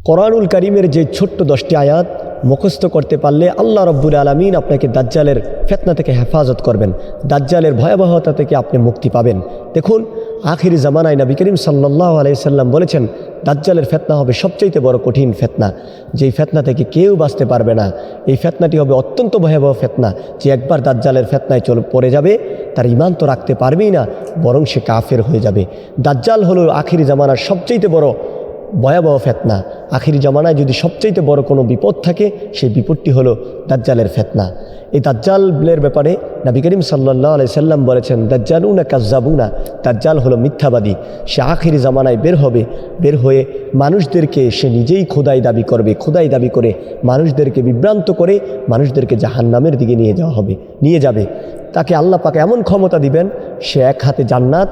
কোরআনুল কারীমের যে ছোট্ট 10টি আয়াত মুখস্থ করতে পারলে আল্লাহ রব্বুল আলামিন আপনাকে দাজ্জালের ফিতনা থেকে হেফাজত করবেন, দাজ্জালের ভয়াবহতা থেকে আপনি মুক্তি পাবেন। দেখুন, আখিরি জামানায় নবী করিম সাল্লাল্লাহু আলাইহি সাল্লাম বলেছেন দাজ্জালের ফিতনা হবে সবচাইতে বড় কঠিন ফিতনা, যেই ফিতনা থেকে কেউ বাঁচতে পারবে না। এই ফিতনাটি হবে অত্যন্ত ভয়াবহ ফিতনা, যে একবার দাজ্জালের ফিতনায় পড়ে যাবে তার ঈমান তো রাখতে পারবেই না, বরং সে কাফের হয়ে যাবে। দাজ্জাল হলো আখিরি জামানার সবচাইতে বড় ভয়াবহ ফিতনা। আখিরি জামানায় যদি সবচাইতে বড় কোনো বিপদ থাকে, সেই বিপদটি হলো দাজ্জালের ফিতনা। এই দাজ্জালের ব্যাপারে নবী করিম সাল্লাল্লাহু আলাইহি সাল্লাম বলেছেন, দাজ্জালুনা কাজ্জাবুনা, দাজ্জাল হলো মিথ্যাবাদী। সে আখিরি জামানায় বের হয়ে মানুষদেরকে সে নিজেই খোদাই দাবি করবে, খোদাই দাবি করে মানুষদেরকে বিভ্রান্ত করে মানুষদেরকে জাহান্নামের দিকে নিয়ে যাবে। তাকে আল্লাহ পাক এমন ক্ষমতা দিবেন, সে এক হাতে জান্নাত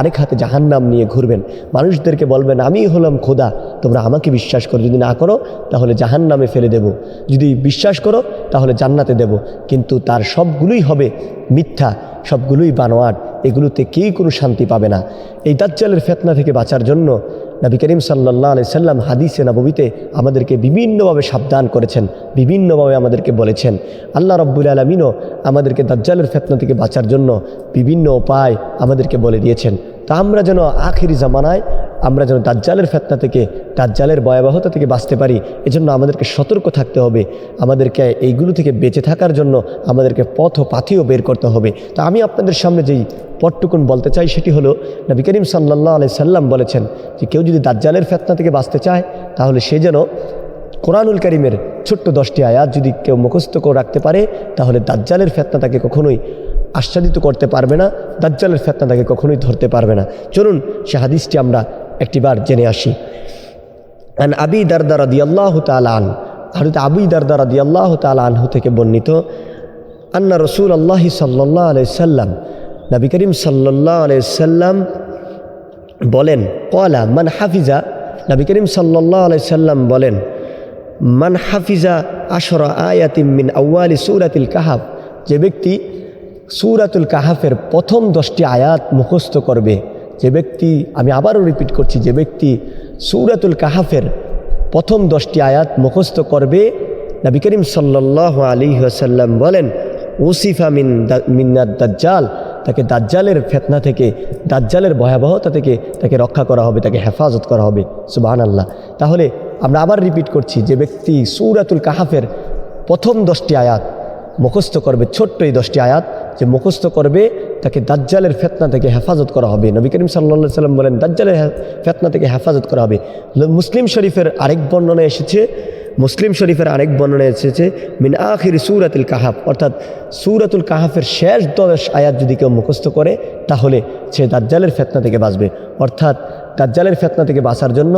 আরেক হাতে জাহান্নাম নিয়ে ঘুরবেন। মানুষদেরকে বলবেন, আমিই হলাম খোদা, তোমরা আমাকে বিশ্বাস করো, যদি না করো তাহলে জাহান্নামে ফেলে দেব, যদি বিশ্বাস করো তাহলে জান্নাতে দেব। কিন্তু তার সবগুলোই হবে মিথ্যা, সবগুলোই বানোয়াট, এগুলোতে কেউ কোনো শান্তি পাবে না। এই দাজ্জালের ফিতনা থেকে বাঁচার জন্য নবী করিম সাল্লাল্লাহু আলাইহি সাল্লাম হাদিসে নববীতে আমাদেরকে বিভিন্নভাবে সাবধান করেছেন, বিভিন্নভাবে আমাদেরকে বলেছেন। আল্লাহ রাব্বুল আলামিনও আমাদেরকে দাজ্জালের ফিতনা থেকে বাঁচার জন্য বিভিন্ন উপায় আমাদেরকে বলে দিয়েছেন। তা আমরা যেন আখিরি জামানায় আমরা যেন দাজ্জালের ফিতনা থেকে, দাজ্জালের ভয়াবহতা থেকে বাঁচতে পারি, এজন্য আমাদেরকে সতর্ক থাকতে হবে। আমাদেরকে এইগুলো থেকে বেঁচে থাকার জন্য আমাদেরকে পথ ও পাথেয় বের করতে হবে। তো আমি আপনাদের সামনে যেই পটটুকুন বলতে চাই সেটি হলো, নবী করিম সাল্লাল্লাহু আলাইহি সাল্লাম বলেছেন যে কেউ যদি দাজ্জালের ফিতনা থেকে বাঁচতে চায় তাহলে সে যেন কোরআনুল কারীমের ছোট্ট 10টি আয়াত যদি কেউ মুখস্থ করে রাখতে পারে, তাহলে দাজ্জালের ফিতনা তাকে কখনোই আচ্ছাদিত করতে পারবে না, দাজ্জালের ফিতনা তাকে কখনোই ধরতে পারবে না। চলুন সে হাদিসটি আমরা একটিবার জেনে আসি। আন আবি দারদা রাদিয়াল্লাহু তাআলা আনহু, হযরত আবু দারদা রাদিয়াল্লাহু তাআলা আনহু থেকে বর্ণিত, আন্না রাসূলুল্লাহ সাল্লাল্লাহু আলাইহি সাল্লাম, নবী করিম সাল্লাল্লাহু আলাইহি সাল্লাম বলেন, ক্বালা মান হাফিজা, নবী করিম সাল্লাল্লাহু আলাইহি সাল্লাম বলেন, মান হাফিজা আশরা আয়াতিন মিন আউয়ালি সূরাতিল কাহফ, যে ব্যক্তি সূরাতুল কাহফের প্রথম 10টি আয়াত মুখস্থ করবে, যে ব্যক্তি, আমি আবারও রিপিট করছি, যে ব্যক্তি সূরাতুল কাহফের প্রথম 10টি আয়াত মুখস্থ করবে, নবী করিম সাল্লাল্লাহু আলাইহি ওয়াসাল্লাম বলেন, উসিফা মিনাদ দাজ্জাল, তাকে দাজ্জালের ফিতনা থেকে, দাজ্জালের ভয়াবহতা থেকে তাকে রক্ষা করা হবে, তাকে হেফাজত করা হবে। সুবহানাল্লাহ। তাহলে আমরা আবার রিপিট করছি, যে ব্যক্তি সূরাতুল কাহফের প্রথম 10টি আয়াত মুখস্থ করবে, ছোট্ট এই 10টি আয়াত যে মুখস্থ করবে, তাকে দাজ্জালের ফিতনা থেকে হেফাজত করা হবে। নবী করিম সাল্লাল্লাহু আলাইহি সাল্লাম বলেন দাজ্জালের ফিতনা থেকে হেফাজত করা হবে। মুসলিম শরীফের আরেক বর্ণনায় এসেছে, মিন আখির সূরাতুল কাহফ, অর্থাৎ সূরাতুল কাহফের শেষ 10 আয়াত যদি কেউ মুখস্থ করে তাহলে সে দাজ্জালের ফিতনা থেকে বাঁচবে। অর্থাৎ দাজ্জালের ফিতনা থেকে বাঁচার জন্য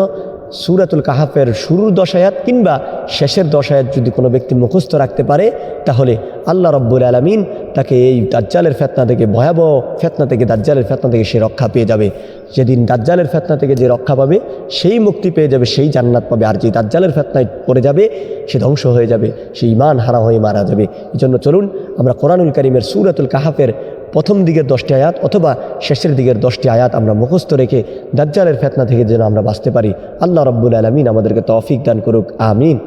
সূরাতুল কাহফের শুরুর 10 আয়াত কিংবা শেষের 10 আয়াত যদি কোনো ব্যক্তি মুখস্থ রাখতে পারে, তাহলে আল্লাহ রাব্বুল আলামিন তাকে এই দাজ্জালের ফিতনা থেকে, ভয়াবহ ফিতনা থেকে, দাজ্জালের ফিতনা থেকে সে রক্ষা পেয়ে যাবে। যেদিন দাজ্জালের ফিতনা থেকে যে রক্ষা পাবে সেই মুক্তি পেয়ে যাবে, সেই জান্নাত পাবে। আর যে দাজ্জালের ফিতনায় পড়ে যাবে সে ধ্বংস হয়ে যাবে, সে ঈমান হারা হয়ে মারা যাবে। এজন্য চলুন আমরা কোরআনুল কারীমের সূরাতুল কাহফের প্রথম দিকের 10টি আয়াত অথবা শেষের দিকের 10টি আয়াত আমরা মুখস্থ রেখে দাজ্জালের ফিতনা থেকে যেন আমরা বাঁচতে পারি। আল্লাহ রাব্বুল আলামিন আমাদেরকে তৌফিক দান করুক, আমিন।